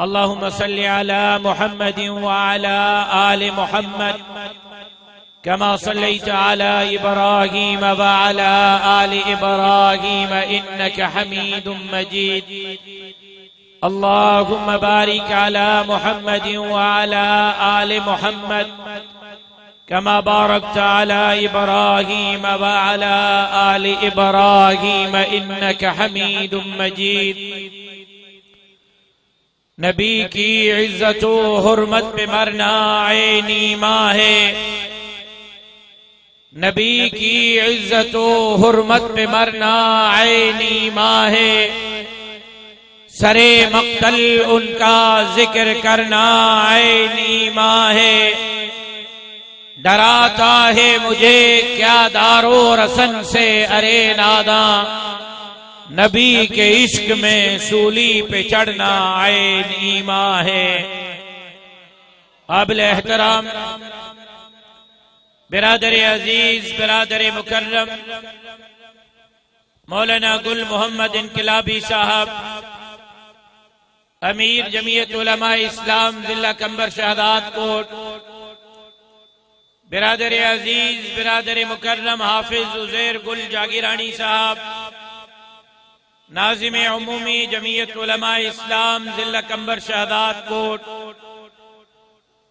अल्लाहुम्मा सल्लि अला मुहम्मदिन व अला आलि मुहम्मद कमा सल्लैता अला इब्राहीम व अला आलि इब्राहीम इन्नका हमीदुम मजीद। अल्लाहुम्मा बारिक अला मुहम्मदिन व अला आलि मुहम्मद कमा बारकता अला इब्राहीम व अला आलि इब्राहीम इन्नका हमीदुम मजीद। नबी की इज्जत व हुर्मत पे मरना ऐनी माँ है। नबी की इज्जत व हुर्मत पे मरना ऐनी माँ है। सरे मक्तल उनका जिक्र करना ऐनी माँ है। डराता है मुझे क्या दारो रसन से अरे नादा, नबी के इश्क में सूली पे चढ़ना ऐन ईमान है। काबिल एहतराम बिरादर अजीज, बिरादर मुकर्रम मौलाना गुल मोहम्मद इनकलाबी साहब, अमीर जमीयत उलमा इस्लाम जिला कंबर शहदाद कोट, बिरादर अजीज, बिरादर मुकर्रम हाफिज उजैर गुल जागीरानी साहब, नाज़िम उमूमी जमीयत उलमा इस्लाम जिला कंबर शहदाद कोट,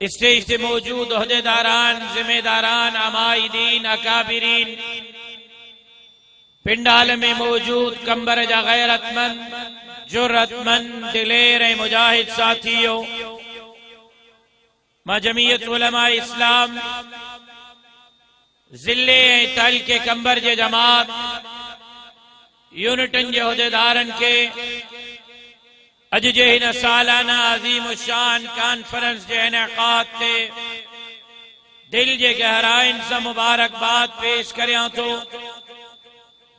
स्टेज से मौजूद ओहदेदारान, जिम्मेदारान, अमाइदीन, अकाबिरीन, पिंडाल में मौजूद कंबर जा गैरतमंद, जुर्रतमंद, दिलेर मुजाहिद साथियों, मां जमीयत उलमा इस्लाम जिले तल के कंबर जे जमात यूनिटन जे उहदेदारन के अज जे हिन सालाना अजीम शान कॉन्फ्रेंस जे इनेकाद ते दिल जे गहराइन से मुबारकबाद पेश करियां तो,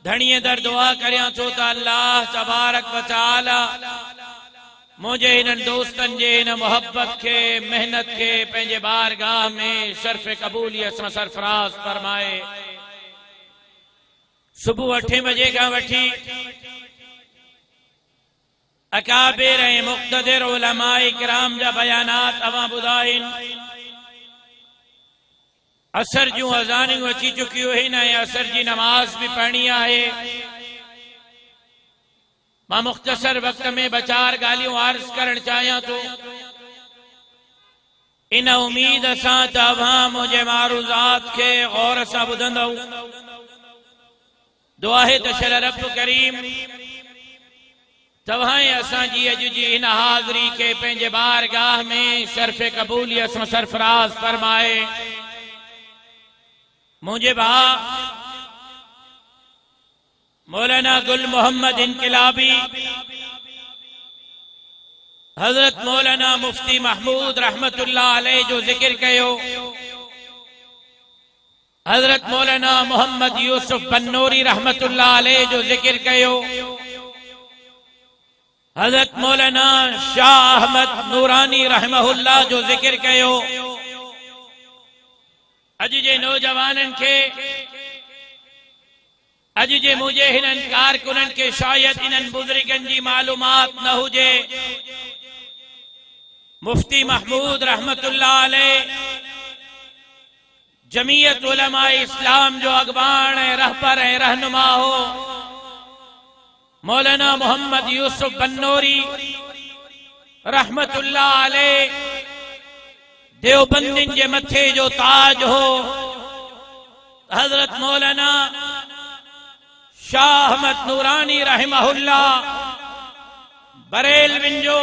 धणीअ दर दुआ करियां तो त अल्लाह तबारक व तआला मुझे इन दोस्तन जे इन मोहब्बत के मेहनत के पंहिंजे बारगाह में शर्फ कबूलियत सां सरफराज फरमाए। सुबह 8 बजे का वठी अकाबिर ऐं मुक़्तदिर उलमाए किराम जा बयानात अवां ॿुधाइन। असर जूं अज़ानियूं अची चुकियूं आहिनि ऐं असर जी नमाज भी पढ़णी आहे। मां मुख़्तसर वक्त में बचार ॻाल्हियूं अर्ज़ करण चाहियां तो, इन उम्मीद सां त अव्हां मुंहिंजे मारूज़ात के गौर सां ॿुधंदव। दुआ है त शर रब करीम तव्हां असांजी अॼु जी इन हाज़िरी के पंहिंजे बारगाह में शर्फ़ कबूलियत सां सरफराज फरमाए। मुंहिंजे भाउ मौलाना गुल मोहम्मद इनकलाबी, हजरत मौलाना मुफ्ती महमूद रहमतुल्लाह अलैह जो जिक्र कयो, हजरत मौलाना मोहम्मद यूसुफ बन्नूरी रहमतुल्लाह अलैह जो जिक्र कयो, हजरत मौलाना शाह अहमद नूरानी रहमहुल्लाह जो जिक्र कयो। अज जे नौजवानन के, अज जे मुझे हिनन कारकुनन के शायद इन्हनि बुजुर्गन जी मालूमात न हुजे। मुफ्ती महमूद रहमतुल्लाह अलैह जमीयत उलमा इस्लाम जो अगवान रहबर रहनुमा हो। मौलाना मोहम्मद यूसुफ बन्नूरी रहमतुल्लाह अलैह देवबंदिन जे मथे जो ताज हो। हजरत मौलाना शाह अहमद नूरानी रहमहुल्लाह बरेलविन जो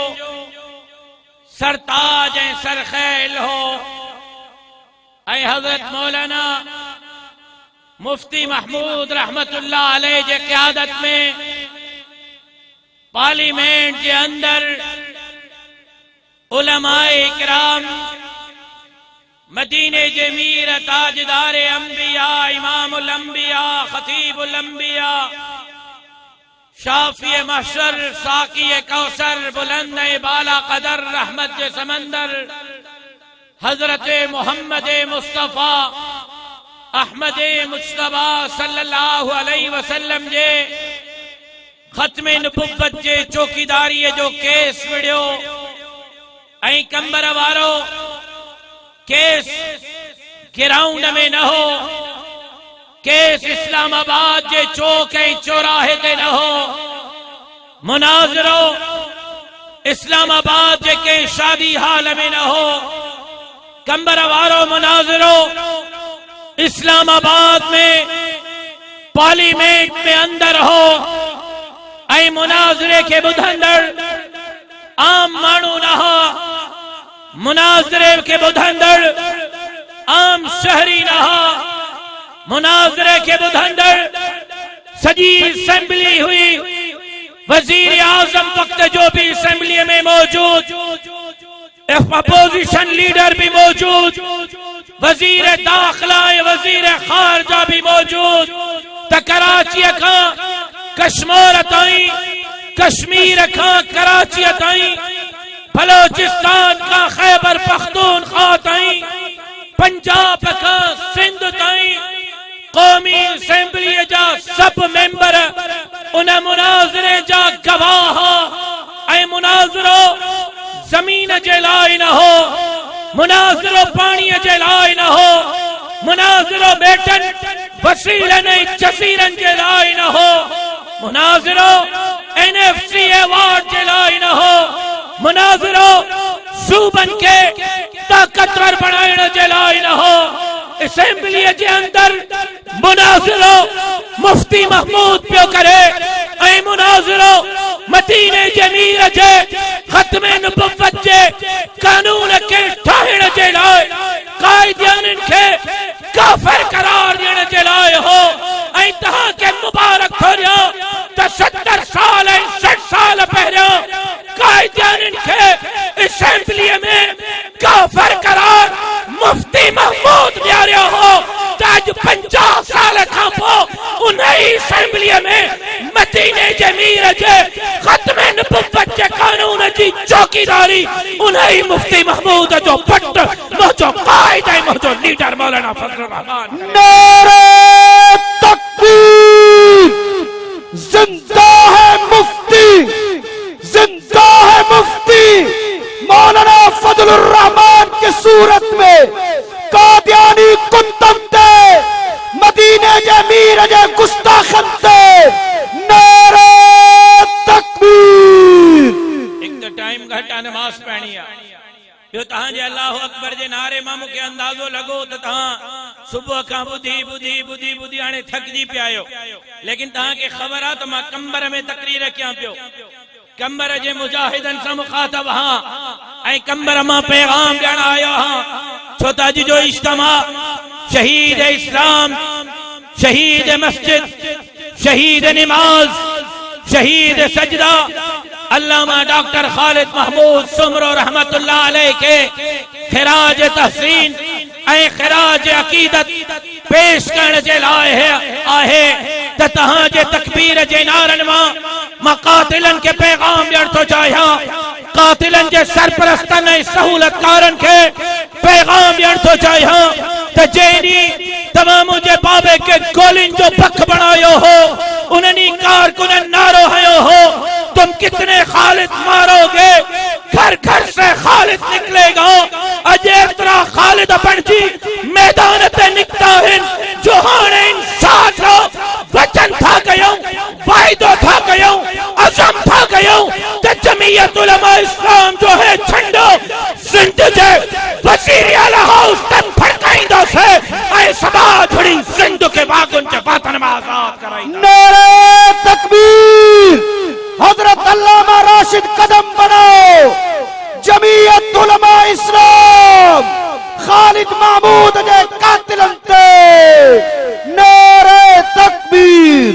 सरताज ऐं सरखैल हो। ऐं हजरत मौलाना मुफ्ती महमूद रहमतुल्लाह अलैह जे क़यादत में पार्लियामेंट के अंदर उलमाए इकराम, मदीने जे मीर ताजदार अंबिया, इमामुल अंबिया, खतीबुल अंबिया, शाफी महशर, साकी कौसर, बुलंद बाला कदर, रहमत के समंदर, हजरत मोहम्मद मुस्तफा अहमद मुस्तफा सल्लल्लाहु अलैहि वसल्लम जे खत्मे नबुव्वत जे चौकीदारी जो केस विड़ियो। ऐं कंबर वारो केस ग्राउंड में न हो, केस इस्लामाबाद जे चौक ऐं चौराहे ते न हो, मुनाज़रो इस्लामाबाद जे कंहिं शादी हाल में न हो, कंबर वारो मुनाज़रो इस्लामाबाद में पार्लियामेंट में अंदर हो, ऐं मुनाज़रे के ॿुधंदड़ आम माण्हू न हो, मुनाज़रे के ॿुधंदड़ आम शहरी न हो, मुनाज़रे के ॿुधंदड़ सॼी असेंबली हुई, वजीर आजम वक्त जो भी असेंबली में मौजूद, अपोजिशन लीडर भी मौजूद, वजीर दाखिला वजीर खारजा भी मौजूद, त कराची का कश्मीर ताईं, कश्मीर का कराची ताईं, बलोचिस्तान का खैबर पख्तूनख्वा ताईं, पंजाब का सिंध ताईं, कौमी असेंबली जा सब मेंबर उन मुनाज़रे जा गवाह, ऐं मुनाज़रो जमीन जे लाइ न हो, मुनाज़रो पानी जे लाइ न हो, मुनाज़रो बेटन वसीलन ऐं जसीरन जे लाइ न हो, मुनाज़रो NFC अवार्ड जे लाइ न हो, मुनाज़रो सूबन के ताकतवर बनाइण जे लाइ न हो, असेंबली जे अंदर मुनाज़रो मुफ्ती महमूद पियो करे, ऐं मुनाज़रो मदीने जे मीर जे खत्मे नबुव्वत जे कानून के ठाहिण जे लाइ कायदियाननि के काफ़िर करार ॾियण जे लाइ हो, ऐं तहां के मुबारक थो ॾियां त 70 साल ऐं 60 साल पहिरियों कायदियाननि के असेंबली में काफ़िर करार मुफ्ती महमूद ॾियारियो हो, त अॼु 50 साल खां पोइ उन ई असेंबली में मदीने जे मीर जे खत्मे नबुव्वत जे कानून जी चौकीदारी उन ई मुफ्ती महमूद जो पट मुंहिंजो कायद ऐं मुंहिंजो लीडर मौलाना फजलुर रहमान। नारे तकबीर, जिंदा है मुफ्ती, जिंदा है मुफ्ती मौलाना फजलुर रहमान की सूरत में कादियानी कुंतम ते मदीने जे मीर जे गुस्ताखन ते नारे तकबीर। एक तो टाइम घटा नमाज पढ़नी है, जो तहां जे अल्लाहु अकबर जे नारे मां मूंखे अंदाज़ो लॻो त तहां सुबुह खां ॿुधी हाणे थकिजी पिया आहियो, लेकिन तहां खे ख़बर आहे त मां कंबर में तकरीर कयां पियो, कंबर जे मुजाहिदन सां मुखातब हां, ऐं कंबर मां पैगाम ॾियण आयो हां, छो त अॼु जो इज्तिमा शहीद इस्लाम, शहीद मस्जिद, शहीद नमाज, शहीद सजदा अल्लामा डॉक्टर खालिद महमूद सुमरो रहमतुल्लाह अलैह के खिराज तहसीन ऐं खिराज अकीदत पेश करण जे लाइ आहे त तहां जे तकबीर जे नारनि मां कातिलन के पैगाम ॾियण थो चाहियां, कातिलन जे सरपरस्तन ऐं सहूलतकारनि खे पैगाम ॾियण थो चाहियां त जेॾी तव्हां मुंहिंजे बाबे के गोलियुनि जो पख बणायो हो, उन्हनि कारकुननि नारो हयो हो, तुम कितने खालिद मारोगे, घर घर से खालिद निकलेगा, अज एतिरा खालिद बणजी मैदान ते निकता आहिनि, जो हाणे इंसाफ जो वचन था कयूं, वाइदो था कयूं, अज़म था कयूं त जमीयत उलमा इस्लाम जो है झंडो सिंध जे वज़ीर आला हाउस ते फड़काईंदासीं ऐं सभा धड़ी सिंध के बागुनि जे बातन में आज़ाद कराईंदासीं। नारे तकबीर, हजरत अल्लामा राशिद कदम बनाओ, जमीयत उलमा इस्लाम खालिद महमूद जे कातिलन ते नारे तकबीर।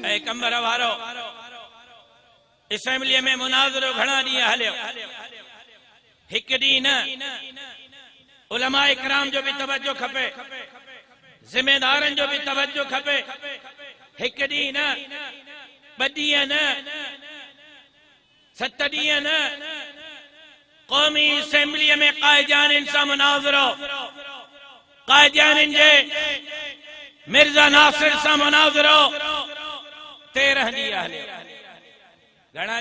ऐ कंबर वारो असेंबली में मुनाज़रो घणा ॾींहं हलियो, हिकु ॾींहुं न, उलमा इकराम जो भी तवज्जो खपे, जिम्मेदारनि जो भी तवज्जो खपे, हिकु ॾींहुं न, 2 ॾींहं न, 7 ॾींहं न, कौमी असेंबली में कायदियाननि सां मुनाज़रो, कायदियाननि जे मिर्ज़ा नासिर सां मुनाज़रो 13 ॾींहं हलियो। घणा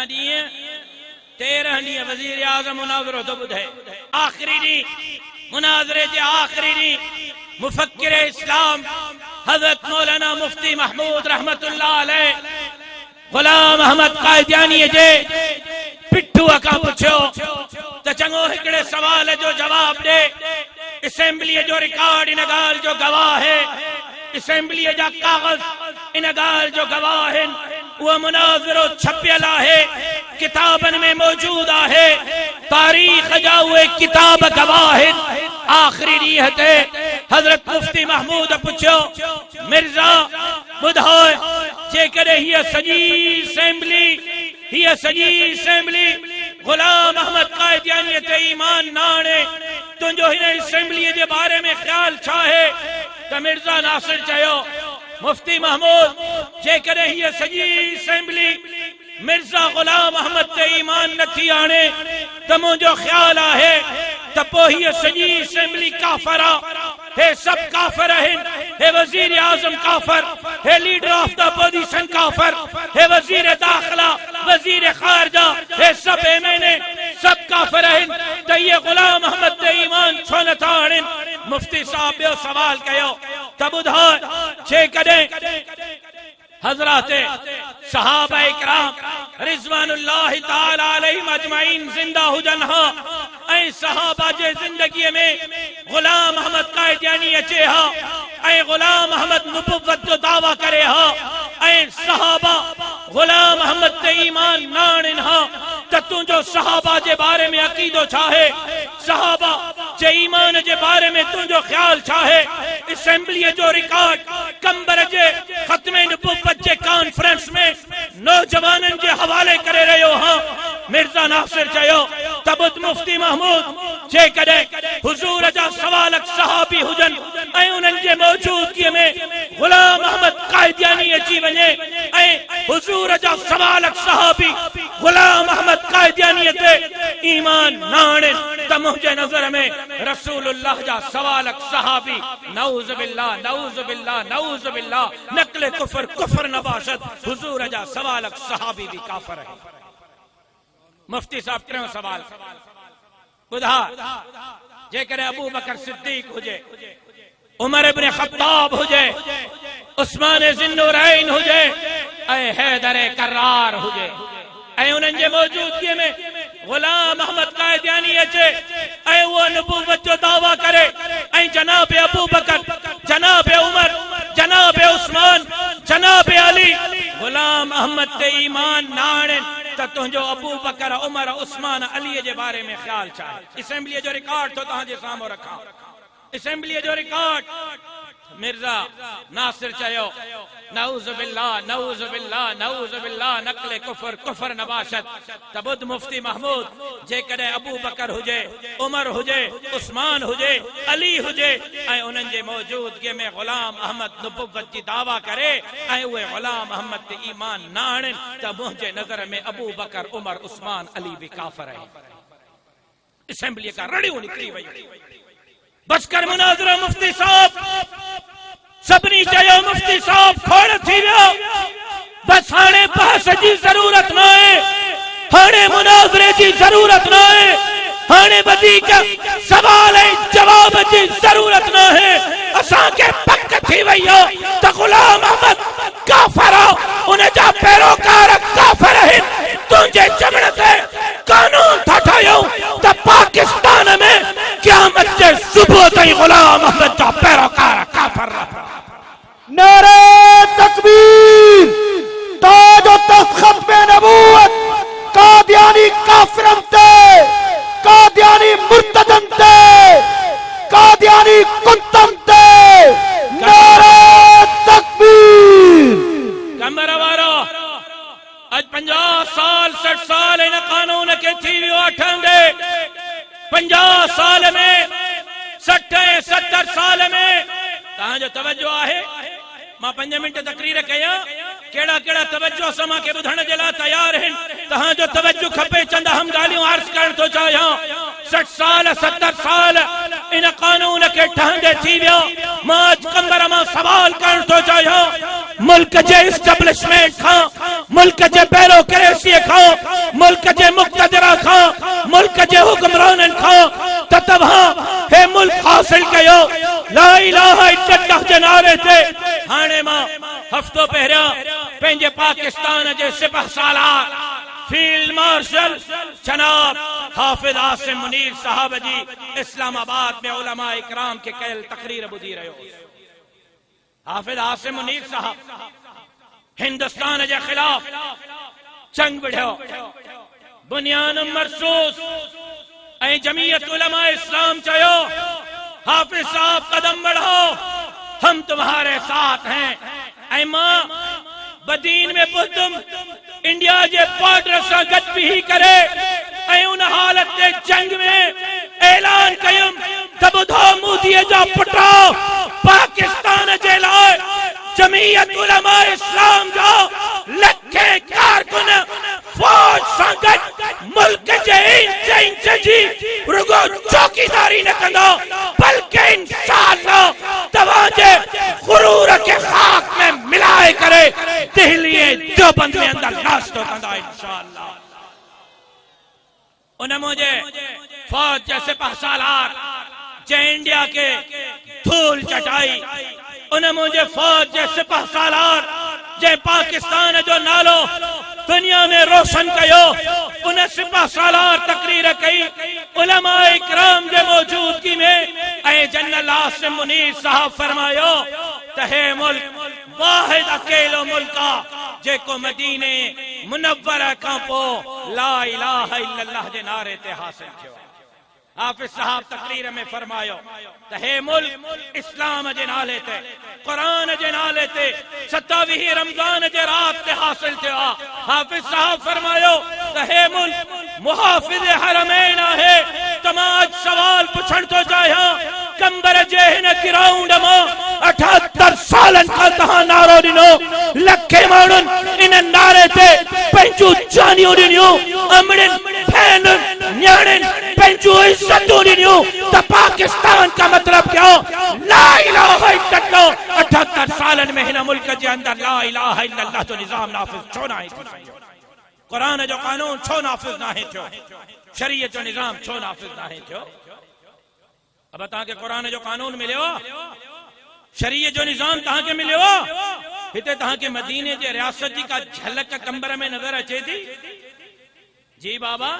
ॾींहं? 13 ॾींहं वज़ीर आज़म मुनाज़रो तो ॿुधे। आख़िरी ॾींहुं मुनाज़रे जे आख़िरी ॾींहुं मुफ़क्किर इस्लाम हज़रत मौलाना मुफ्ती महमूद रहमतुल्लाह अलैह ग़ुलाम अहमद क़ादियानी जे पिठूअ खां पुछियो त चङो हिकिड़े सवाल जो जवाब ॾे। असेंबलीअ जो रिकॉर्ड इन ॻाल्हि जो गवाह है, असेंबलीअ जा कागज़ इन ॻाल्हि जो गवाह आहिनि। उहो मुनाज़रो छपियल आहे, किताबनि में मौजूद आहे, तारीख़ जा उहे किताब गवाह आहिनि। आख़िरी ॾींहं ते हज़रत मुफ्ती महमूद पुछियो, मिर्ज़ा ॿुधायो जेकॾहिं हीअ सॼी असेंबली ग़ुलाम अहमद क़ादियानी ते ईमान न आणे, तुंहिंजो हिन असेंबलीअ जे बारे में ख़्याल छा आहे? त मिर्ज़ा नासिर चयो, मुफ्ती महमूद जेकॾहिं हीअ सॼी असेंबली मिर्ज़ा ग़ुलाम अहमद ते ईमान नथी आणे त मुंहिंजो ख़्याल आहे त पोइ हीअ सॼी असेंबली काफ़िर आहे। हे सब काफिर हैं, हे वजीर आजम काफिर, हे लीडर ऑफ द अपोजिशन काफिर, हे वजीर दाखिला, वजीर खारजा, हे सब एमएनए सब काफिर हैं। तो ये गुलाम अहमद ते ईमान छो नथा आणनि? मुफ्ती साहब ॿियो सवाल कयो त ॿुधायो जेकॾहिं हज़रात सहाबा इकराम रिज़वानुल्लाहि ताला अलैहिम अजमईन जिंदा हुजनि हा ऐं सहाबा जे ज़िंदगीअ में ग़ुलाम अहमद क़ादियानी अचे हा ऐं ग़ुलाम अहमद नुबुव्वत जो दावा करे हा ऐं सहाबा ग़ुलाम अहमद ते ईमान न आणनि हा त तुंहिंजो सहाबा जे बारे में अक़ीदो छा आहे? सहाबा जे ईमान जे बारे में तुंहिंजो ख़्याल छा आहे? असेंबलीअ जो रिकॉर्ड कंबर जे ख़त्मे नुबुव्वत जे कॉन्फ्रेंस में नौजवाननि जे हवाले करे रहियो हां। मिर्ज़ा नासिर चयो त ॿुध मुफ्ती महमूद जेकॾहिं हुज़ूर जा सवालक सहाबी हुजनि ऐं उन्हनि जे मौजूदगीअ में ग़ुलाम अहमद क़ादियानी अची वञे ऐं हुज़ूर जा सवालक सहाबी ग़ुलाम अहमद क़ादियानी ते ईमान न आणनि त मुंहिंजे नज़र में रसूलुल्लाह जा सवालक सहाबी नऊज़ बिल्लाह नऊज़ बिल्लाह नऊज़ बिल्लाह नक़्ल कुफ़र कुफ़र न बाशद हुज़ूर जा सवालक सहाबी भी काफ़िर है। मुफ्ती साहब टियों सवाल ॿुधा जेकॾहिं अबू बकर सिद्दीक हुजे, उमर इब्न ख़त्ताब हुजे, उस्मान ज़िन्नुरैन हुजे ऐं हैदर कर्रार हुजे ऐं उन्हनि जे मौजूदगीअ में ग़ुलाम अहमद क़ादियानी अचे ऐं उहो नबूवत जो दावा करे ऐं जनाब अबू बकर, जनाब उमर, जनाब उस्मान, जनाब अली ग़ुलाम अहमद ते ईमान न आणनि त तुंहिंजो अबू बकर, उमर, उस्मान, अली जे बारे में ख़्याल छा आहे? असेंबलीअ जो रिकॉर्ड तो तव्हांजे साम्हूं रखां, असेंबलीअ जो रिकॉर्ड। मिर्ज़ा नासिर चयो नऊज़ बिल्लाह नऊज़ बिल्लाह नऊज़ बिल्लाह नक़्ल कुफ़र कुफ़र न बाशद। त ॿुध मुफ्ती महमूद जेकॾहिं अबू बकर हुजे, उमर हुजे, उस्मान हुजे, अली हुजे ऐं उन्हनि जे मौजूदगीअ में ग़ुलाम अहमद नबुव्वत जी दावा करे ऐं उहे ग़ुलाम अहमद ते ईमान न आणनि त मुंहिंजे नज़र में अबू बकर, उमर, उस्मान, अली भी काफ़िर आहिनि। असेंबलीअ खां रड़ियूं निकिरी वयूं। बस कर मुनाज़रो मुफ्ती साहब सभिनी चयो मुफ्ती साहब खोड़ थी वियो, बस हाणे बहस जी ज़रूरत न आहे, हाणे मुनाज़रे जी ज़रूरत न आहे, हाणे वधीक सवाल ऐं जवाब जी ज़रूरत न आहे। असांखे पक थी वई आहे त ग़ुलाम अहमद काफ़िर आहे, उन जा पैरोकार काफ़िर आहिनि। तुंहिंजे चवण ते कानून था ठाहियूं त पाकिस्तान में क़यामत जे सुबुह ताईं ग़ुलाम अहमद जा पैरोकार काफ़िर रहंदा। नारे तकबीर, ताज और तख्त में नबूवत कादियानी काफिरन ते, कादियानी मुर्तदन ते, कादियानी कुंतम ते। नारे तकबीर। कमर वारो आज 50 साल 60 साल इन कानून के थी वियो अठंदे। 50 साल में 60 70 साल में तव्हांजो तवज्जो आहे? मां 5 मिंट तकरीर कया, केड़ा केड़ा तवज्जो समा के बुधण जे लाइ तैयार आहिनि। तव्हांजो तवज्जो खपे, चंद हम ॻाल्हियूं अर्ज़ करण थो चाहियां। 60 साल 70 साल इन कानून के ठहंदे थी विया। मां अॼु कंबर मां सवाल करण थो चाहियां, मुल्क जे इस्टेब्लिशमेंट खां, मुल्क जे ब्यूरोक्रेसी खां, मुल्क जे मुक़तदरा मुल्क जे हुक्मरानन खां त तव्हां हे मुल्क हासिल कयो ला इलाहा इल्लल्लाह जे नारे ते। हाणे मां हफ्तो पहिरियां पंहिंजे पाकिस्तान जे सिपह सालार फील्ड मार्शल जनाब हाफिज आसिम मुनीर साहब जी इस्लामाबाद में उलमा इकराम के कयल तकरीर ॿुधी रहियो। हाफिज आसिम मुनीर साहब हिंदुस्तान के खिलाफ जंग विढ़ियो, बुनियान मरसूस ऐं जमीयत उलमा इस्लाम चयो हाफिज साहब कदम बढ़ाओ, हम तुम्हारे साथ हैं। ऐं मां बदीन में पुतुम इंडिया जे बॉर्डर से गद भी करे ऐं उन हालत ते जंग में ऐलान कयुम त ॿुधो मोदी जा पुटो पाकिस्तान जे लाइ जमीयत उलमा इस्लाम जो लखे कारकुन फौज सां गॾु मुल्क जे इंच इंच जी रुगो चौकीदारी न कंदो, बल्कि इंशाअल्लाह तव्हांजे गुरूर के खाक में मिलाए करे दिल्ली देवबंद में अंदर नाश्तो कंदा इंशाअल्लाह। उन मुझे फौज जे सिपह सालार जे इंडिया के धूल चटाई, उन मुझे फौज जे सिपह सालार जे पाकिस्तान जो नालो दुनिया में रोशन कयो, उन सिपह सालार तकरीर कई उलमा इकराम जे मौजूदगी में ऐं जनरल आसिम मुनीर साहब फरमायो त हे मुल्क वाहिद अकेलो मुल्क आ जेको मदीने मुनव्वरा खां पोइ ला इलाहा इल्लल्लाह जे नारे ते हासिल थियो। हाफिज साहब तकरीर में फरमायो त हे मुल्क इस्लाम जे नाले ते कुरान जे नाले ते 27 रमजान जे रात ते हासिल थियो। हाफिज साहब फरमायो त हे मुल्क मुहाफिज हरमैन आहे। त मां अज सवाल पुछण तो चाहियां कंबर जे हिन ग्राउंड मां 78 सालन खां तहां नारो ॾिनो, लखे माण्हुनि इन नारे ते पंहिंजूं जानियूं ॾिनियूं, अमड़िन भेनरुनि न्याणियुनि पंहिंजूं इज्जतूं ॾिनियूं त पाकिस्तान का मतलब क्या ला इलाहा इल्लल्लाह। 78 सालन में हिन मुल्क जे अंदर ला इलाहा इल्लल्लाह जो निजाम नाफिज छो नाहे थियो, कुरान जो कानून छो नाफिज नाहे थियो, शरीयत जो निजाम छो नाफिज नाहे थियो। अब तव्हांखे कुरान जो कानून मिलियो, शरीयत जो निजाम तव्हांखे मिलियो, हिते तव्हांखे मदीने जे रियासत जी का झलक कंबर में नजर अचे थी? जी बाबा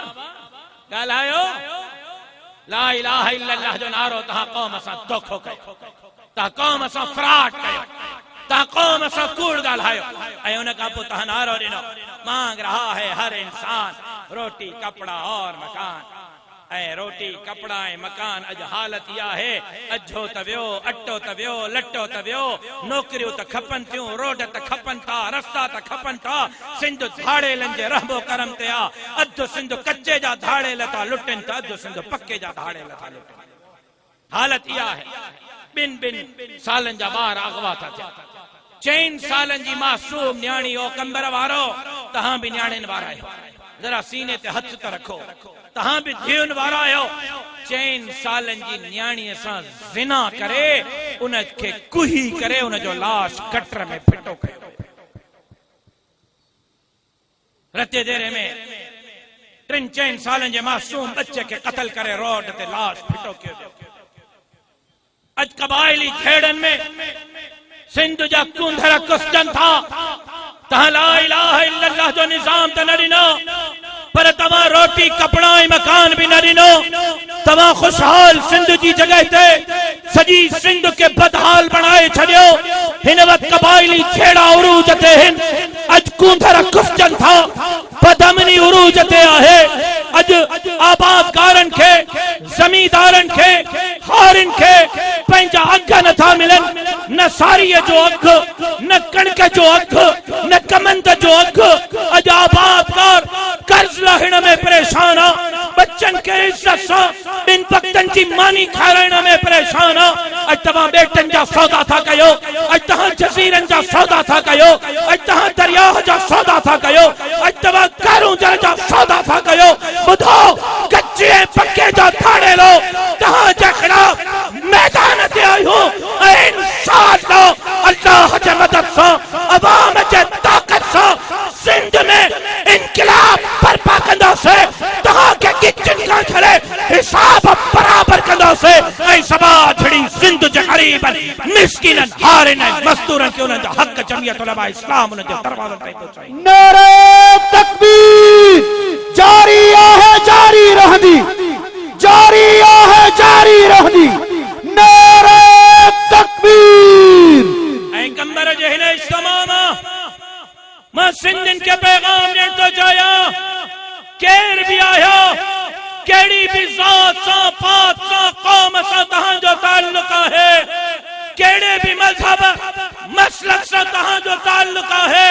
ॻाल्हायो, ला इलाहा इल्लल्लाह जो नारो तव्हां क़ौम सां धोखो कयो, तव्हां क़ौम सां फ्रॉड कयो, तव्हां क़ौम सां कूड़ ॻाल्हायो ऐं उन खां पोइ तव्हां नारो ॾिनो मांग रहा है हर इंसान रोटी कपड़ा और मकान। ऐं रोटी कपड़ा ऐं मकान अज हालत इहा है, अजो त वियो, अटो त वियो, लटो त वियो, नौकरियूं त खपनि थियूं, रोड त खपनि था, रस्ता त खपनि था। सिंध धाड़ेलनि जे रहमो करम ते आ, अधु सिंध कच्चे जा धाड़ेल था लुटनि त अधु सिंध पक्के जा धाड़ेल था लुटनि। हालत इहा है, ॿिन सालनि जा ॿार अगवा था थिया, 4 सालनि जी मासूम न्याणी हो कंबर वारो, तव्हां बि न्याणियुनि वारा आहियो, जरा सीने ते हथ त रखो, तहां भी धीउनि वारा आहियो। 4 सालनि जी न्याणीअ सां ज़िना करे उनखे कुही करे उनजो लाश गटर में फिटो कयो, रते देरे में 3-4 सालनि जे मासूम बच्चे के कत्ल करे रोड ते लाश फिटो कयो। अज कबाइली खेड़न में सिंध जा कूंधर कुसजन था, तहां ला इलाहा इल्लल्लाह जो निजाम त न ॾिनो, पर तव्हां रोटी कपड़ा ऐं मकान भी न ॾिनो। तव्हां खुशहाल सिंध जी जगह ते सॼी सिंध के बदहाल बनाए छॾियो। हिन वक्त कबाइली छेड़ा उरूज ते हिन, अज कूंधर कुसजन था, बदमनी उरूज ते आहे। अज आबादकारन के, जमींदारन के, हारिन के पंहिंजा अघ नथा मिलन, न सारीअ जो अघ, न कणक जो अघ, न कमंद जो अघ। अज आबादकार कर्ज लाहिण में परेशान आ, बच्चन के इज्जत सां 2 वक्तन जी मानी खाराइण में परेशान आ। अज तव्हां बेटन जा सौदा था कयो, अज तव्हां जज़ीरन जा सौदा था कयो, अज तव्हां दरियाह जा सौदा था कयो, अज तव्हां कारूं जल जा सौदा था कयो। ॿुधो, कच्चे ऐं पक्के जा धाड़े लो, तव्हां जे खिलाफ मैदान ते आहियूं ऐं इंशाअल्लाह अल्लाह जे मदद सां, अवाम जे ताक़त सां सिंध में इनकलाब बर्पा कंदासीं। तव्हां खे किचन खां गरीबन मिस्किनन हारिन मस्तूरन के उन जो हक जमियत उलमा इस्लाम उन जो दरवाज़न पे पहुंचाई। नारे तकबीर जारी आहे जारी रहंदी, जारी आहे जारी रहंदी। नारे तकबीर। ऐ कंबर जहने इस्लामा मां सिंधन के पैगाम ने तो जाया केर भी आया केड़ी भी जात सा पात सा कौम सा तहां जो ताल्लुक है, केड़े भी मजहब मसलक सा तहां जो ताल्लुक है,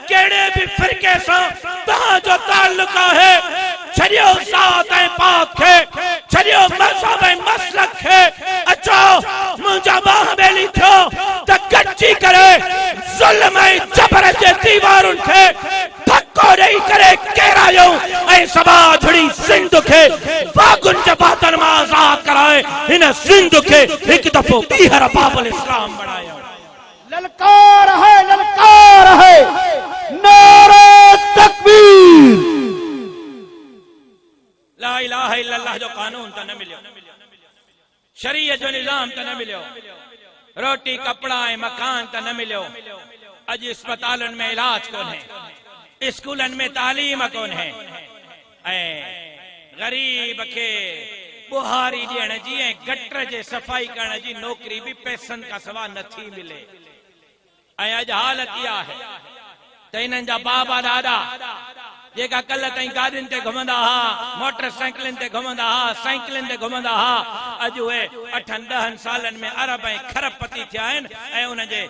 केड़े भी फिरके सा तहां जो ताल्लुक है, छरियो जात ऐं पात खे, छरियो मजहब ऐं मसलक खे, अचो मुंहिंजा बाह बेली थियो त गॾिजी करे ज़ुल्म ऐं जबर जे दीवारुनि खे धक्को ॾेई करे केरायो ऐं सभा झड़ी सिंध खे वागुनि जे बातन मां आज़ाद कराए हिन सिंध खे हिकु दफ़ो ॿीहर बाबुल इस्लाम बणायो। ललकार है नारे तकबीर। ला इलाहा इल्लल्लाह जो कानून त न मिलियो, शरीयत जो निजाम त न मिलियो, रोटी कपड़ा ऐं मकान त न मिलियो। अॼु अस्पतालुनि में इलाज कोन्हे, स्कूलनि में तालीम कोन्हे ऐं गरीब खे बुहारी ॾियण जी ऐं गटर जे सफ़ाई करण जी नौकरी भी पैसनि खां सवा नथी मिले। ऐं अॼु हालत इहा आहे त हिननि जा बाबा ॾाॾा जेका कल ताईं गाॾियुनि ते घुमंदा हा, मोटरसाइकिलनि ते घुमंदा हा, साइकिलनि ते घुमंदा हा, अॼु उहे 8-10 सालनि में अरब ऐं खरबपति थिया आहिनि ऐं उनजे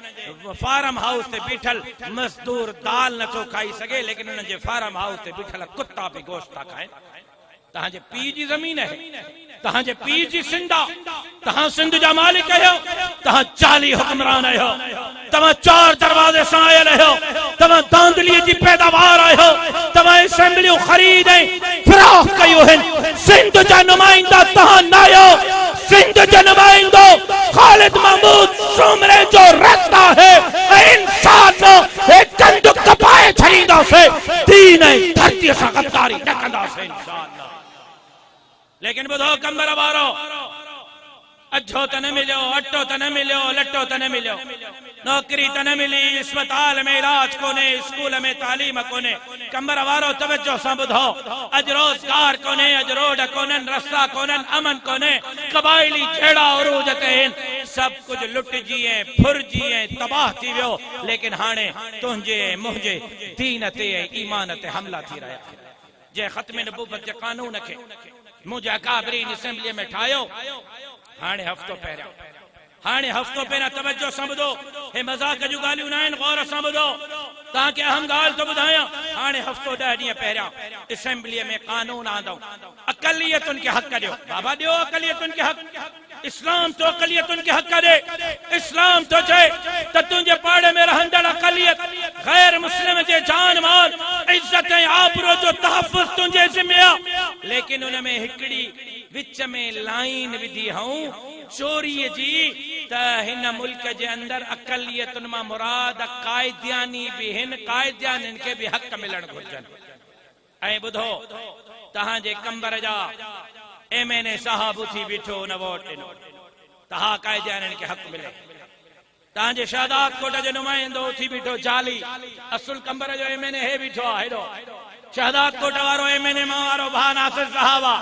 फार्म हाउस ते बीठल मज़दूर दाल नथो खाई सघे, लेकिन उनजे फार्म हाउस ते बीठल कुत्ता भी गोश्त था खाइनि। तहांजे पीउ जी ज़मीन है, तहांजे पीउ जी सिंध आहे, तहां सिंध जा मालिक आहियो, तहां 40 हुक्मरान आहियो, तव्हां 4 दरवाजे सां आयल आहियो, तव्हां दांदलीअ जी पैदावार आहियो, तव्हां असेंबलियूं ख़रीद ऐं फ़राख़ कयूं आहिनि। सिंध जा नुमाइंदा तहां न आहियो, सिंध जो नुमाइंदो ख़ालिद महमूद सुमरे जो रत आहे ऐं इंसान एक कंद कपाए छॾींदासीं, दीन ऐं धरतीअ सां गद्दारी न कंदासीं इंशाअल्लाह। लेकिन बुधो कंबर वारो अजो त न मिलियो, अटो त न मिलियो, लटो त न मिलियो, नौकरी त न मिली, अस्पताल में इलाज कोने, स्कूल में तालीम कोने। कंबर वारो तवज्जो सां ॿुधो, अॼु रोज़गार कोने, अॼु रोड कोन्हनि, रस्ता कोन्हनि, अमन कोने, क़बाइली झेड़ा उरूज ते आहिनि, सभु कुझु लुटिजी ऐं फुरिजी ऐं तबाह थी वियो। लेकिन हाणे तुंहिंजे मुंहिंजे दीन ते ऐं ईमान ते हमला थी रहिया। जे ख़त्म नबूवत जे कानून खे मुंहिंजे अकाबरीन असेंबलीअ में ठाहियो, हाणे हफ़्तो पहिरियां तवज्जो सां ॿुधो, हे मज़ाक जूं ॻाल्हियूं न आहिनि, गौर सां ॿुधो, तव्हांखे अहम ॻाल्हि थो ॿुधायां। हाणे हफ़्तो 10 ॾींहं पहिरियां असेंबलीअ में कानून आंदो, अक़लियतुनि खे हक़ ॾियो। बाबा ॾियो अक़लियतुनि खे हक़, इस्लाम तो अक़लियतुनि खे हक़ ॾे। इस्लाम तो चए त तुंहिंजे पाड़े में रहंदड़ अक़लियत गैर मुस्लिम जे जान माल इज्जत ऐं आबरू जो तहफ़ुज़ तुंहिंजे ज़िम्मे आहे। लेकिन उन में हिकिड़ी विच में लाइन विधी हूं चोरीअ जी, त हिन मुल्क जे अंदर अक़लियतुनि मां मुराद क़ाइदियानी भी हिन, क़ाइदियानिन खे भी हक़ मिलण घुर्जनि। ऐं ॿुधो, तहांजे कंबर जा MNA साहब उथी बीठो न वोट ॾिनो, तहां क़ाइदियानिन खे हक़ मिले। तहांजे शहदाद कोट जो नुमाइंदो उथी बीठो जाली, असुल कंबर जो MNA हे बीठो आहे हेॾो, शहदाद कोट वारो MNA मां वारो भा नासिर साहब आहे,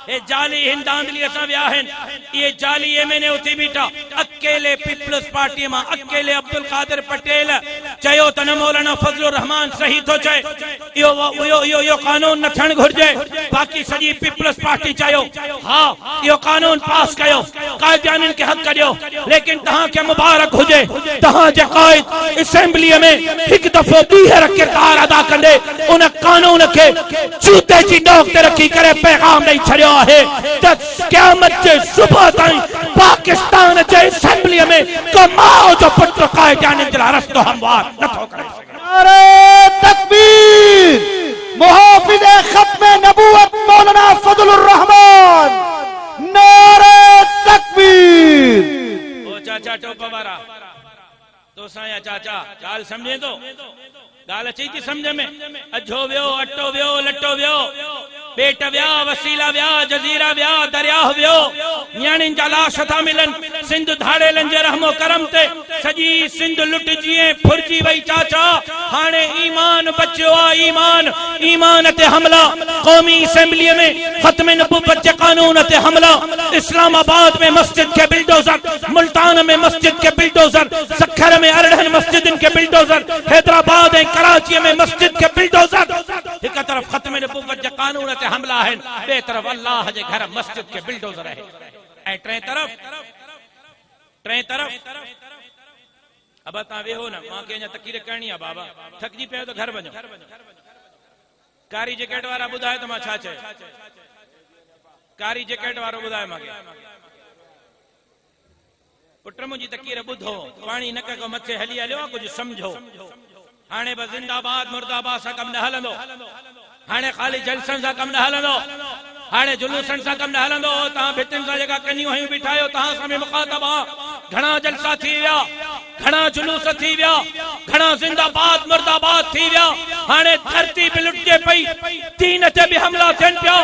हे जाली हिन दांदलीअ सां विया आहिनि। इहे जाली MNA उथी बीठा, अकेले पीपल्स पार्टी मां अकेले अब्दुल कादिर पटेल चयो त न मौलाना फजलुर रहमान सही थो चए, इहो कानून न थियणु घुर्जे। बाक़ी सॼी पीपल्स पार्टी चयो हा इहो कानून पास कयो, क़ाइदियानिन खे हक़ ॾियो। लेकिन तव्हांखे मुबारक हुजे, तव्हांजे क़ाइद असेंबलीअ में हिकु दफ़ो ॿीहर किरदार अदा कंदे उन कानून खे जूते जी नोक ते रखी करे पैगाम ॾेई छॾियो आहे त क़यामत जे सुबुह ताईं पाकिस्तान जे असेंबलीअ में को माउ जो पुटु क़ाइदियानिन जे लाइ रस्तो हमवार नथो करे सघे। नारे तकबीर। मुहाफिज़ ख़त्म नबूवत मौलाना फजलुर रहमान। नारे तकबीर। ओ चाचा टोपा वारा तो साया चाचा ॻाल्हि समझे तो, ॻाल्हि अचे थी समझ में? अजो वियो, अटो वियो, लटो वियो, पेट विया, वसीला विया, जज़ीरा विया, दरियाह वियो, न्याणियुनि जा लाश था मिलनि, सिंध धाड़ेलन जे रहमो करम ते सजी सिंध लुटजी फुरजी वई चाचा हाणे ईमान बचियो आ ईमान ईमान ते हमला कौमी असेंबली में खत्म नबूवत के कानून ते हमला इस्लामाबाद में मस्जिद के बिल्डोजर मुल्तान में मस्जिद के बिल्डोजर सखर में अरड़हन मस्जिद के बिल्डोजर हैदराबाद ऐं कराची में मस्जिद के बिल्डोजर एक तरफ खत्म नबूवत के कानून ते हमला है बे तरफ अल्लाह जे घर मस्जिद के बिल्डोजर है ऐं टे तरफ अब ता वेहो ना मां के तकीर करनी है बाबा थकजी पे तो घर वञो कारी जैकेट वारा बुधाए तो मां छा चए कारी जैकेट वारो बुधाए मां पुट मुंहिंजी तकीर ॿुधो पाणी नक को मथे हली हलियो कुछ समझो हाणे बस जिंदाबाद मुर्दाबाद सा कम न हलंदो हाणे खाली जलसन सा कम न हलंदो हाणे जुलूसन सा कम न हलंदो तहां भितिन सा जगह कनियूं हयूं बिठायो तहां सां मुखातब आ घणा जलसा थी विया घणा जुलूस थी विया घणा जिंदाबाद मुर्दाबाद थी विया हाणे धरती पे लुटजे पई दीन ते भी हमला थियन पिया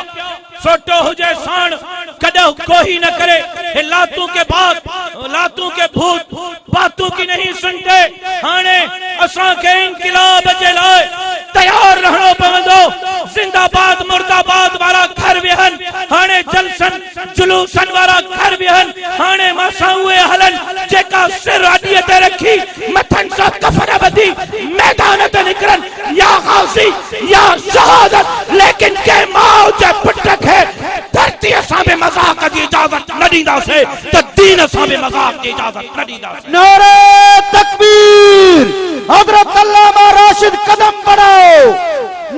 सोटो हुजे साण कदों कोई न करे हे लातू के बाद लातू के भूत बातों की नहीं सुनते हाणे असां के इनकलाब जे लाए तैयार रहणो पवंदो जिंदाबाद मुर्दाबाद वाला घर वेहन हाणे जलसन जुलूसन वाला घर वेहन हाणे मासा उहे हलन जेका सिर अडीअ ते रखी मथन सा कफन बदी मैदान ते निकरन या गाजी या शहादत लेकिन के मां जे पुट खे धरती असां बे मजाक जी इजाजत न दींदासे त दीन असां बे मजाक जी इजाजत न दींदासे नारे तकबीर हजरत अल्लामा राशिद कदम बढ़ाओ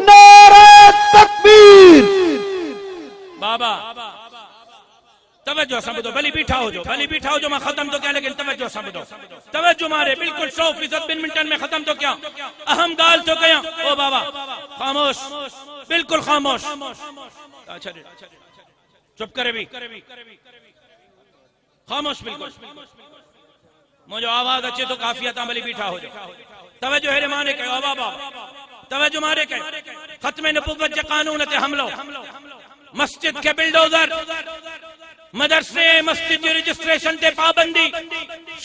नारे तकबीर बाबा तवज्जो समझो भली बीठा हो जो मैं खत्म तो क्या लेकिन तवज्जो समझो तवज्जो मारे बिल्कुल 100% बिन मिनटन में खत्म तो क्या अहम गाल तो क्या ओ बाबा खामोश बिल्कुल खामोश अच्छा चुप करे भी खामोश बिल्कुल मुझे आवाज अच्छे तो काफी आता भली बीठा हो जाओ तवज्जो है माने के ओ बाबा तवज्जो मारे के खत्म नबूवत के कानून ते हमलो मस्जिद के बिल्डोजर मदरसे मस्जिद जी रजिस्ट्रेशन ते पाबंदी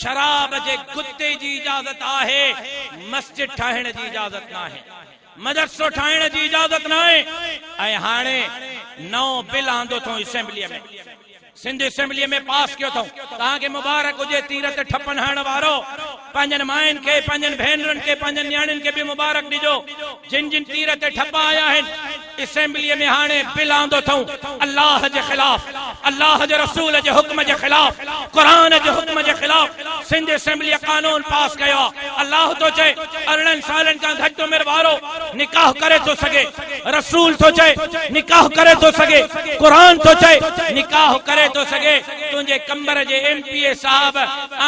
शराब जे गुत्ते जी इजाजत आहे मस्जिद ठाहिण जी इजाजत ना है मदरसो ठाहिण जी इजाजत ना है ऐं हाणे नओं बिल आंदो थो असेंबली में सिंध असेंबली में पास कियो थो ताके मुबारक हुजे तीर ते ठपन हण वारो पंजन मायन के पंजन भेनरन के पंजन न्याणन के भी मुबारक दीजो जिन जिन तीर ते ठपा आया है असेंबली में हाणे बिल आंदो थो अल्लाह जे खिलाफ अल्लाह जे रसूल जे हुक्म जे खिलाफ कुरान जे हुक्म जे खिलाफ सिंध असेंबली कानून पास कयो अल्लाह तो चे 18 सालन का घट उम्र वारो निकाह करे तो सके रसूल तो चे निकाह करे तो सके कुरान तो चे निकाह करे तो सके तुझे कंबर जे एमपीए साहब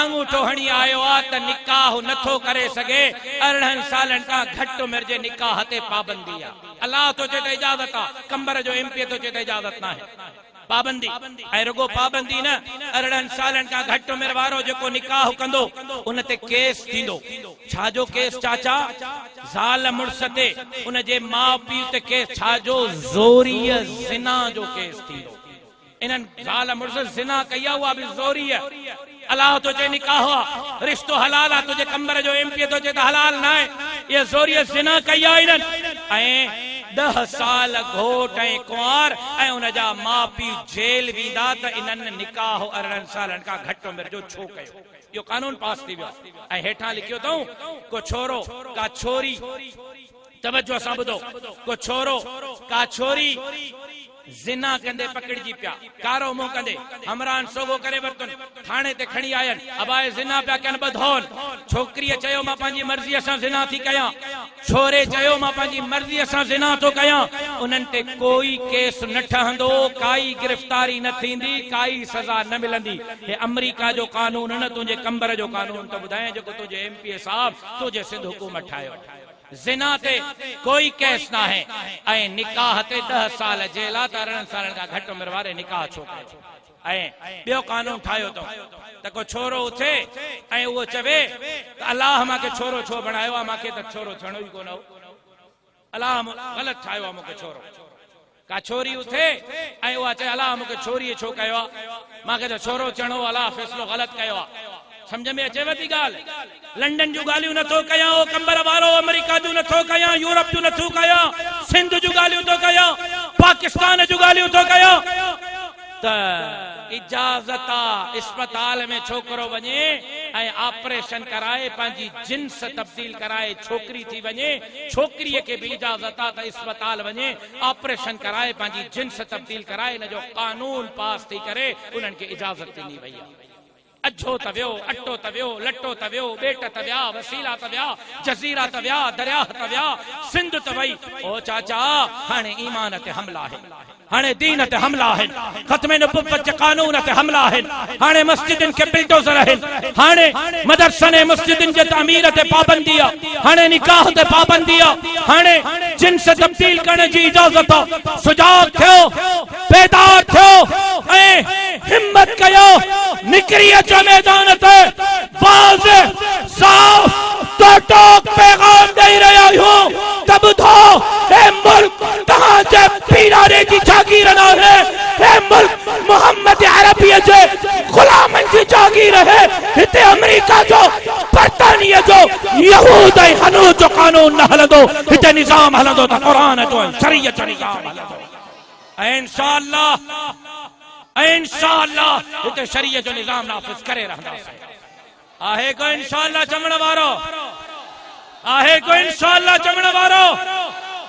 आंगूठो हणी आयो आ त निकाह नथो करे सके 18 सालन का घट उम्र जे निकाह ते पाबंदी आ अल्लाह तो चे इजाजत आ कंबर जो एमपीए तो चे इजाजत ना है पाबंदी ऐं रुगो पाबंदी न 18 सालन का घट उम्र वारो जेको निकाह कंदो उन ते केस थींदो छाजो केस चाचा ज़ाल मुड़स ते उन जे माउ पीउ ते केस छाजो ज़ोरीअ ज़िना जो केस थींदो इन्हनि ज़ाल मुड़स ज़िना कया हुआ भी ज़ोरी अल्लाह तो चे निकाह हुआ रिश्तो हलाल आ तुझे कंबर जो एमपीए तो चे त हलाल ना है ये ज़ोरीअ ज़िना कया इन्हनि ऐं 10 साल घोट ऐं कुंवार ऐं उन जा माउ पीउ जेल वेंदा त इन्हनि निकाह 18 सालन का घट उम्र जो छो कयो यो कानून पास थी वियो ऐं हेठां लिखियो अथऊं को छोरो का छोरी तवज्जो सां ॿुधो को छोरो का छोरी जिना कंदे पकड़जी पिया कारो मुंह कंदे हमरान सोगो करे वरतन थाने ते खणी आयन अबाए जिना पिया कन बधोन छोकरी चयो मां पंहिंजी मर्ज़ी सां जिना थी कया छोरे चयो मां पंहिंजी मर्ज़ी सां जिना तो कया उन्हनि ते कोई केस न ठहंदो काई गिरफ्तारी न थींदी काई सजा न मिलंदी हे अमेरिका जो कानून न तुझे कंबर जो कानून तो बुधाए जेको तुझे एमपीए साहब तुझे सिंध हुकूमत ठायो जिना ते कोई केस ना है ऐं निकाह ते 10 साल जेल आ 18 साल का घट उम्र वारे निकाह छो ऐं बियो कानून ठायो तो त को छोरो उथे ऐं वो चवे त अल्लाह माके छोरो छो बनायो आ माके त छोरो छणो ही कोन अल्लाह गलत ठायो आ मुके छोरो का छोरी उथे ऐं वो चए अल्लाह मुके छोरी छो कयो मां के छोरो चणो वाला फैसलो गलत कयो समझ में अचेव थी गाल लंडन जूं ॻाल्हियूं नथो कयां कंबर वारो अमेरिका जूं नथो कयां यूरोप जूं नथो कयां सिंध जूं ॻाल्हियूं थो कयां पाकिस्तान जूं ॻाल्हियूं थो कयां त इजाज़त अस्पताल में छोकरो वञे ऐं ऑपरेशन कराए पंहिंजी जिन्स तब्दील कराए छोकरी थी वञे छोकरीअ खे भी इजाज़त त अस्पताल वञे ऑपरेशन कराए पंहिंजी जिन्स तब्दील कराए इन जो कानून पास थी करे उन्हनि खे इजाज़त ॾिनी वई आहे अजो तव्यो अटो तव्यो लट्टो तव्यो बेट तव्या वसीला तव्या जज़ीरा तव्या दरिया तव्या सिंध तवई ओ चाचा हाणे ईमान ते हमला है हाणे दीन ते हमला है खत्म नबुव्वत जे कानून ते हमला है हाणे मस्जिदन के बिल्डोजर है हाणे मदरसने मस्जिदन जे तामीर ते पाबंदी आहे हाणे निकाह ते पाबंदी आहे हाणे जिन्स तब्दील करने जी इजाजत सुजाग थियो बेदार थियो ऐं हिम्मत कयो निकरी अचो मैदान ते वाज़ेह साफ टोक पैगाम दे रहा हूं तब तो ए मुल्क तहां पीरारे की जागीर न है ए मुल्क मोहम्मद अरबी जे गुलामन की जागीर है इते अमेरिका जो बर्तानिया जो यहूद ऐं हनूद जो कानून न हलंदो इते निजाम हलंदो त कुरान जो शरीयत जो निजाम हलंदो इंशाअल्लाह इते शरीयत जो निजाम नाफ़िज़ करे रहंदासीं आहे को इंशाअल्लाह चमण वारो आहे को इंशाअल्लाह चमण वारो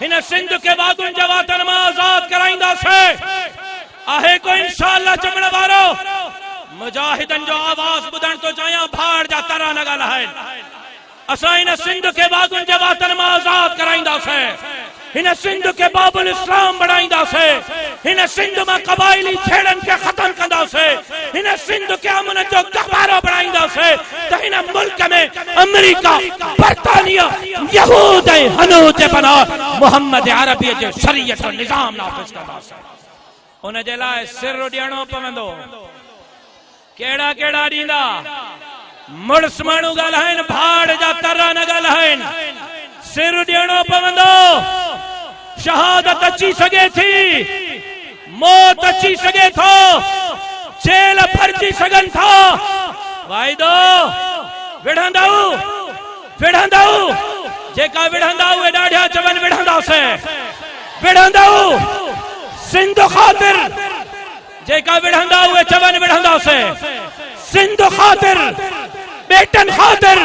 हिन सिंध के वादुन जे वातन मां आजाद कराईंदासीं आहे को इंशाअल्लाह चमण वारो मुजाहिदन जो आवाज ॿुधण तो चाहियां भाड़ जा तरा न ॻाल्हाइनि असां हिन सिंध के वादुन जे वातन मां आजाद कराईंदासीं हिन सिंध के बाबुल इस्लाम बनाईंदासीं हिन सिंध मां कबाइली छेड़न के खत्म कंदासीं हिन सिंध के अमन जो गहवारो बनाईंदासीं त हिन मुल्क में अमेरिका बर्तानिया यहूद ऐं हनूद जे बना मोहम्मद अरबी जे शरीयत जो निजाम नाफ़िज़ कंदासीं उन जे लाइ सिर ॾियणो पवंदो केड़ा केड़ा ॾींदा मुड़स माण्हू ॻाल्हाइनि भाड़ जा तरा न ॻाल्हाइनि सिर ॾियणो पवंदो शहादत अची सके थी मौत अची सके थो जेल भरजी सघन था वाइदो विढ़ंदऊ जेका विढ़ंदऊ ए ॾाढा चवनि विढ़ंदासीं विढ़ंदऊ सिंध खातिर जेका विढ़ंदऊ ए चवनि विढ़ंदासीं सिंध खातिर बेटन खातिर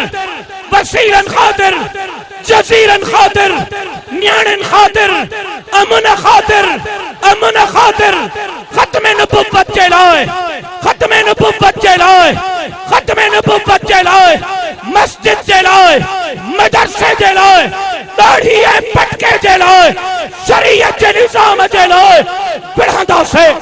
वसीरन खातिर जजीरन खातिर न्याणन खातिर अमन खातिर खत्म नबुव्वत के लाए खत्म नबुव्वत के लाए खत्म नबुव्वत के लाए मस्जिद के लाए मदरसे के लाए दाढ़ी पटके के लाए शरीयत के निजाम के लाए विढ़ंदासीं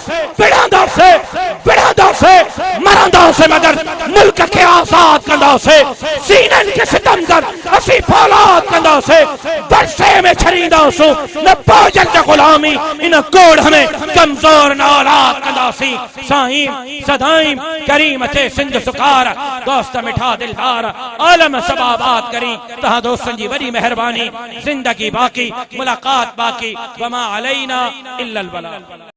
मरंदासीं मगर मुल्क के आजाद कंदासीं सीनन के सितम कर असी फौलाद कंदासीं बरसे में छरींदासूं न बोझल जा गुलामी इन कोड़ हमें कमजोर न औलाद कंदासीं साईं सदाईं करीम थे सिंध सुकार दोस्त मिठा दिलदार आलम सबाबात करी तहां दोस्तन जी वरी मेहरबानी जिंदगी बाकी मुलाकात बाकी वमा अलैना इल्लल बलाग।